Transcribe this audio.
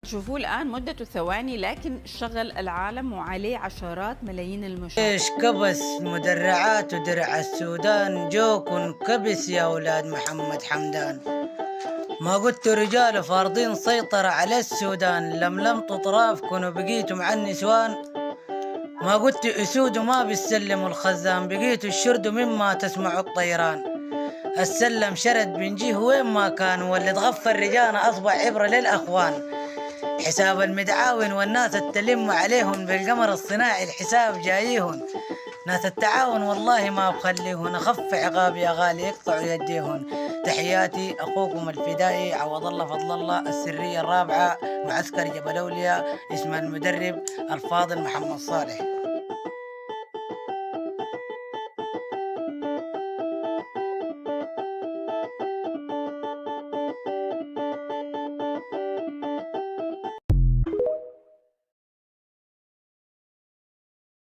شوفوه الآن مدته ثواني لكن شغل العالم وعليه عشرات ملايين المشاهدة. ايش كبس مدرعات ودرع السودان جوكن كبس يا أولاد محمد حمدان. ما قلت رجال فارضين سيطرة على السودان، لملمت أطرافكن وبقيتم عن نسوان. ما قلت أسود وما بالسلم الخزان، بقيتوا الشرد مما تسمع الطيران. السلم شرد بنجيه وين ما كان، واللي تغفى الرجال أصبح عبرة للأخوان. حساب المدعاون والناس التلم عليهم بالقمر الصناعي الحساب جاييهن. ناس التعاون والله ما بخليهن، أخف عقاب يا غالي يقطعوا يديهن. تحياتي أخوكم الفدائي عوض الله فضل الله، السرية الرابعة، معسكر جبل أولياء، اسم المدرب الفاضل محمد صالح.